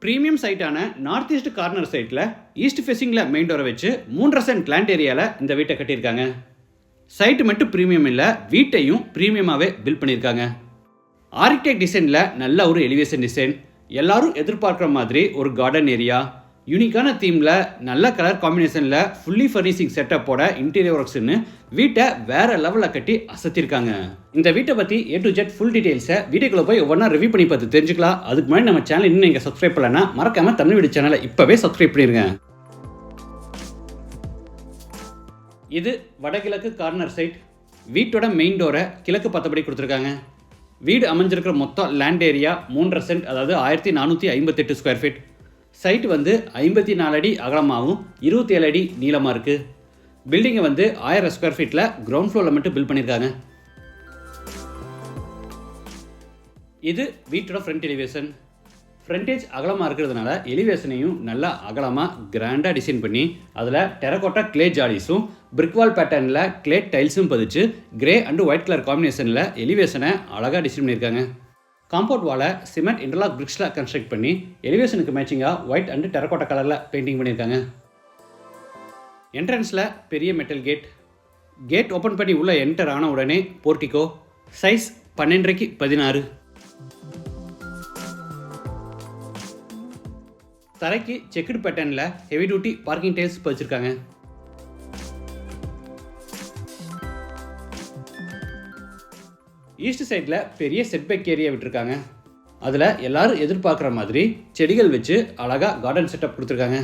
Premium சைட்டான north east corner சைட்டில் east ஃபேஸிங்கில் main டோரை வச்சு 3.5 சென்ட் லேண்ட் ஏரியாவில் இந்த வீட்டை கட்டியிருக்காங்க. சைட்டு மட்டும் ப்ரீமியம் இல்லை, வீட்டையும் ப்ரீமியமாகவே பில்ட் பண்ணியிருக்காங்க. ஆர்கிடெக்ட் டிசைனில் நல்ல ஒரு எலிவேஷன் டிசைன், எல்லாரும் எதிர்பார்க்குற மாதிரி ஒரு கார்டன் ஏரியா, யூனிக்கான தீமில் நல்ல கலர் காம்பினேஷனில் ஃபுல்லி ஃபர்னிஷிங் செட்டப்போட இன்டீரியர் ஒர்க்ஸ்னு வீட்டை வேற லெவலில் கட்டி அசத்திருக்காங்க. இந்த வீட்டை பற்றி A to Z ஃபுல் டீட்டெயில்ஸை வீடியோக்குள்ளே போய் ஒவ்வொன்றா ரிவ்யூ பண்ணி பார்த்து தெரிஞ்சுக்கலாம். அதுக்கு முன்னாடி நம்ம சேனல் இன்னும் நீங்கள் சப்ஸ்கிரைப் பண்ணலன்னா மறக்காமல் தமிழ் வீடியோ சேனலை இப்போவே சப்ஸ்கிரைப் பண்ணிடுங்க. இது வடகிழக்கு கார்னர் சைட். வீட்டோட மெயின் டோரை கிழக்கு பார்த்தபடி கொடுத்துருக்காங்க. வீடு அமைஞ்சிருக்கிற மொத்தம் லேண்ட் ஏரியா 3.5 சென்ட், அதாவது 1458 ஸ்கொயர் ஃபீட். சைட்டு 54 அடி அகலமாகவும் 27 அடி நீளமாக இருக்குது. பில்டிங்கை 1000 ஸ்கொயர் ஃபீட்டில் கிரவுண்ட் ஃப்ளோரில் மட்டும் பில்ட் பண்ணியிருக்காங்க. இது வீட்டோட ஃப்ரண்ட் எலிவேஷன். ஃப்ரண்டேஜ் அகலமாக இருக்கிறதுனால எலிவேஷனையும் நல்லா அகலமாக கிராண்டாக டிசைன் பண்ணி அதில் டெரகோட்டா கிளே ஜாலிஸும் பிரிக்வால் பேட்டர்னில் கிளே டைல்ஸும் பதிச்சு கிரே அண்டு ஒயிட் கலர் காம்பினேஷனில் எலிவேஷனை அழகாக டிசைன் பண்ணியிருக்காங்க. காம்பவுண்ட் வாலை சிமெண்ட் இன்டர்லாக் பிரிக்ஸில் கன்ஸ்ட்ரக்ட் பண்ணி எலிவேஷனுக்கு மேட்சிங்காக ஒயிட் அண்டு டெரகோட்டா கலரில் பெயிண்டிங் பண்ணியிருக்காங்க. என்ட்ரன்ஸில் பெரிய மெட்டல் கேட் ஓப்பன் பண்ணி உள்ளே என்டர் ஆன உடனே போர்ட்டிகோ. Size 12x16. தரைக்கு செக்குடு பேட்டர்னில் ஹெவி டியூட்டி பார்க்கிங் டைல்ஸ் பதிச்சிருக்காங்க. ஈஸ்ட் சைடில் பெரிய செட்பேக் ஏரியா விட்டுருக்காங்க. அதில் எல்லாரும் எதிர்பார்க்குற மாதிரி செடிகள் வச்சு அழகாக கார்டன் செட்டப் கொடுத்துருக்காங்க.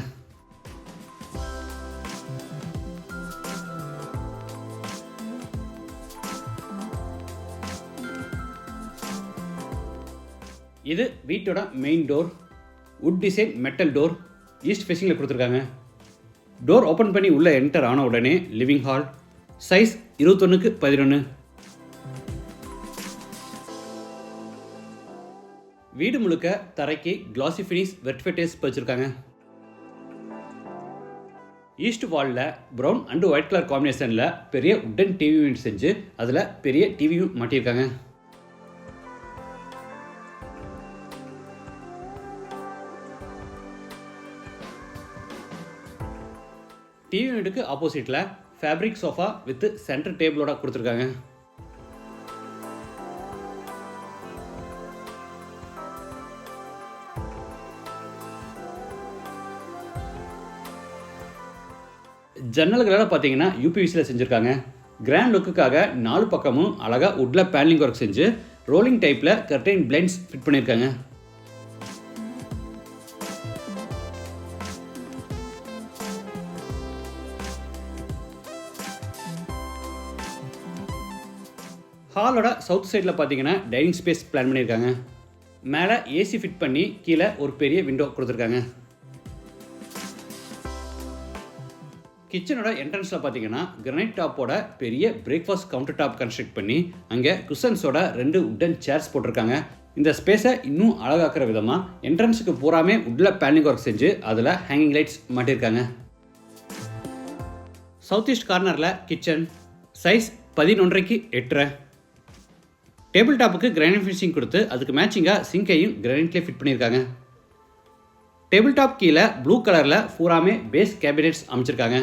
இது வீட்டோட main door. Wood design metal door east ஃபேஸிங்கில் கொடுத்துருக்காங்க. டோர் ஓப்பன் பண்ணி உள்ளே என்டர் ஆன உடனே லிவிங் ஹால். Size 21x11. வீடு முழுக்க தரைக்கு கிளாசி ஃபினிஷ் வெர்டிஃபைடேஸ் பதிச்சிருக்காங்க. ஈஸ்ட் வாலில் ப்ரௌன் அண்டு ஒயிட் கலர் காம்பினேஷனில் பெரிய உட்டன் டிவி யூனிட் செஞ்சு அதில் பெரிய டிவியும் மாட்டியிருக்காங்க. டிவி யூனிட்டுக்கு ஆப்போசிட்டில் ஃபேப்ரிக் சோஃபா வித் சென்டர் டேபிளோட கொடுத்துருக்காங்க. ஜன்னல்களால் பார்த்தீங்கன்னா யூபிவிசியில் செஞ்சுருக்காங்க. கிராண்ட் லுக்குக்காக 4 பக்கமும் அழகாக வுட்டில் பேனலிங் ஒர்க் செஞ்சு ரோலிங் டைப்பில் கர்டைன் பிளைண்ட்ஸ் ஃபிட் பண்ணியிருக்காங்க. ஹாலோட சவுத் சைடில் பார்த்தீங்கன்னா டைனிங் ஸ்பேஸ் பிளான் பண்ணியிருக்காங்க. மேலே ஏசி ஃபிட் பண்ணி கீழே ஒரு பெரிய விண்டோ கொடுத்துருக்காங்க. கிச்சனோட என்ட்ரன்ஸில் பார்த்தீங்கன்னா கிரானைட் டாப்போட பெரிய பிரேக்ஃபாஸ்ட் கவுண்டர் டாப் கன்ஸ்ட்ரக்ட் பண்ணி அங்கே குஷன்ஸோட 2 உட்டன் சேர்ஸ் போட்டிருக்காங்க. இந்த ஸ்பேஸை இன்னும் அழகாக்குற விதமாக என்ட்ரன்ஸுக்கு பூராமே வுட்டில் பேனலிங் ஒர்க் செஞ்சு அதில் ஹேங்கிங் லைட்ஸ் மாட்டியிருக்காங்க. சவுத் ஈஸ்ட் கார்னரில் கிச்சன். Size 11x8. டேபிள் டாப்புக்கு கிரானைட் ஃபினிஷிங் கொடுத்து அதுக்கு மேட்சிங்காக சிங்கையும் கிரானைட்லேயே ஃபிட் பண்ணியிருக்காங்க. டேபிள் டாப் கீழே ப்ளூ கலரில் பூராமே பேஸ் கேபினெட்ஸ் அமைச்சிருக்காங்க.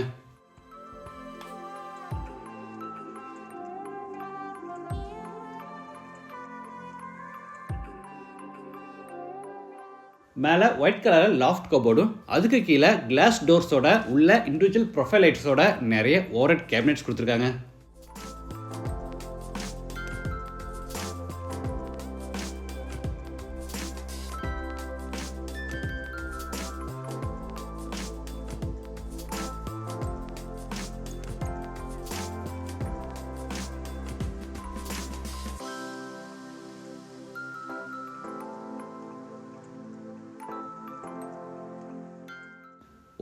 மேலே ஒயிட் கலரில் லாஃப்ட் கபோர்டும் அதுக்கு கீழே கிளாஸ் டோர்ஸோட உள்ள இண்டிவிஜுவல் ப்ரொஃபைல் லைட்ஸோட நிறைய ஓவர்ஹெட் கேபினெட்ஸ் கொடுத்துருக்காங்க.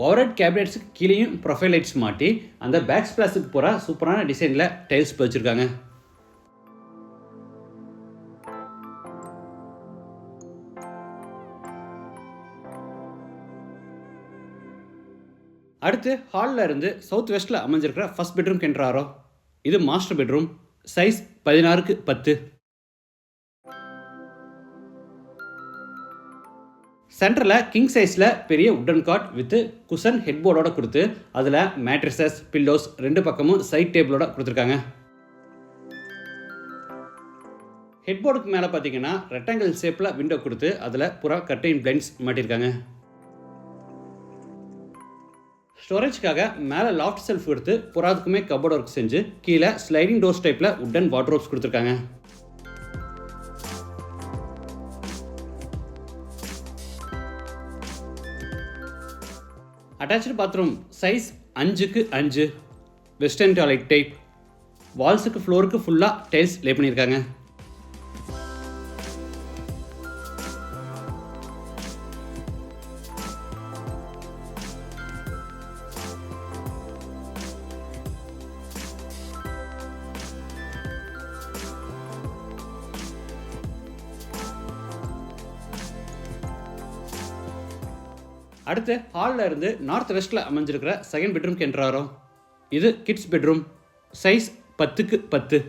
ஓவர்ஹெட் கேபினெட்ஸுக்கு கீழேயும் ப்ரொஃபைல் லைட்ஸ் மாட்டி அந்த பேக் ஸ்பிளாஸுக்கு போகிற சூப்பரான டிசைனில் டைல்ஸ் பதிச்சிருக்காங்க. அடுத்து ஹாலில் இருந்து சவுத் வெஸ்ட்டில் அமைஞ்சிருக்கிற ஃபர்ஸ்ட் பெட்ரூம் கென்றாரோ. இது மாஸ்டர் பெட்ரூம். Size 16x10. சென்டரில் கிங் சைஸில் பெரிய உட்டன் காட் வித் குஷன் ஹெட்போர்டோட கொடுத்து அதில் மேட்ரஸஸ் பில்லோஸ் 2 பக்கமும் சைட் டேபிளோட கொடுத்துருக்காங்க. ஹெட்போர்டுக்கு மேலே பார்த்தீங்கன்னா ரெக்டாங்கிள் ஷேப்பில் விண்டோ கொடுத்து அதில் புறா கர்டைன் பிளைண்ட்ஸ் மாட்டியிருக்காங்க. ஸ்டோரேஜ்க்காக மேலே லாஃப்ட் செல்ஃப் எடுத்து புறாதுக்குமே கபோர்ட் ஒர்க் செஞ்சு கீழே ஸ்லைடிங் டோர்ஸ் டைப்பில் உட்டன் வார்ட்ரோப்ஸ் கொடுத்துருக்காங்க. அட்டாச்சு பாத்ரூம் சைஸ் 5க்கு 5 வெஸ்டர்ன் டாய்லெட் டைப். வால்ஸுக்கு ஃப்ளோருக்கு ஃபுல்லாக டைல்ஸ் லே பண்ணியிருக்காங்க. அடுத்து ஹாலில் இருந்து நார்த் வெஸ்ட்டில் அமைஞ்சிருக்கிற செகண்ட் பெட்ரூம்க்கு என்ட்ராரோம். இது கிட்ஸ் பெட்ரூம் சைஸ் 10க்கு 10.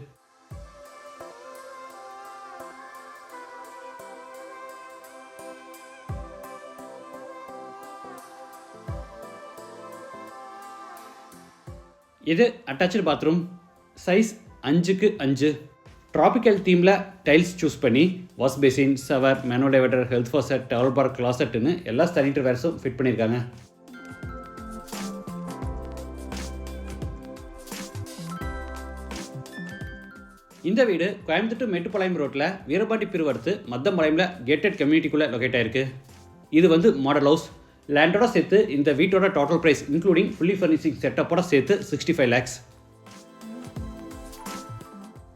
இது அட்டாச்சு பாத்ரூம் சைஸ் 5க்கு 5. ட்ராபிக்கல் தீமில் டைல்ஸ் சூஸ் பண்ணி wash basin, shower, manual diverter, health faucet, towel bar, கிளாசெட்னு எல்லா சானிட்டரி வேர்ஸும் ஃபிட் பண்ணியிருக்காங்க. இந்த வீடு கோயம்புத்தூர் to மேட்டுப்பாளையம் ரோட்டில் வீரபாண்டி பிரிவு அடுத்து மத்தம்பாளையம்ல கேட்டட் கம்யூனிட்டிக்குள்ளே லொக்கேட் ஆயிருக்கு. இது வந்து மாடல் ஹவுஸ். லேண்டோட சேர்த்து இந்த வீட்டோட total price including fully furnishing செட்டப்போட சேர்த்து 65 lakhs.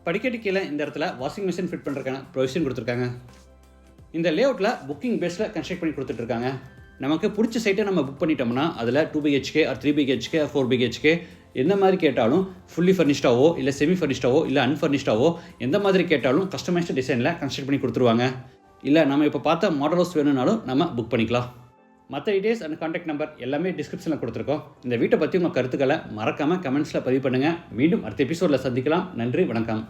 படிக்கட்டு கீழே இந்த இடத்துல வாஷிங் மிஷின் ஃபிட் பண்ணுறதுக்கான ப்ரொவிஷன் கொடுத்துருக்காங்க. இந்த லேஅவுட்டில் புக்கிங் பேஸில் கன்ஸ்ட்ரக்ட் பண்ணி கொடுத்துட்ருக்காங்க. நமக்கு பிடிச்ச சைட்டை நம்ம புக் பண்ணிட்டோம்னா அதில் 2 BHK or 3 BHK or 4 BHK எந்த மாதிரி கேட்டாலும் ஃபுல்லி ஃபர்னிஷ்டாவோ இல்லை செமி ஃபர்னிஷ்டாவோ இல்லை அன்ஃபர்னிஷ்டாவோ எந்த மாதிரி கேட்டாலும் கஸ்டமைஸ்டு டிசைனில் கன்ஸ்ட்ரக்ட் பண்ணி கொடுத்துருவாங்க. இல்லை நம்ம இப்போ பார்த்த மாடல் ஹவுஸ் வேணும்னாலும் நம்ம புக் பண்ணிக்கலாம். மற்ற டீடைல்ஸ் அண்ட் கான்டாக்ட் நம்பர் எல்லாமே டிஸ்கிரிப்ஷனில் கொடுத்துருக்கோம். இந்த வீட்டை பற்றி உங்கள் கருத்துக்களை மறக்காமல் கமெண்ட்ஸில் பதிவு பண்ணுங்கள். மீண்டும் அடுத்த எபிசோடில் சந்திக்கலாம். நன்றி, வணக்கம்.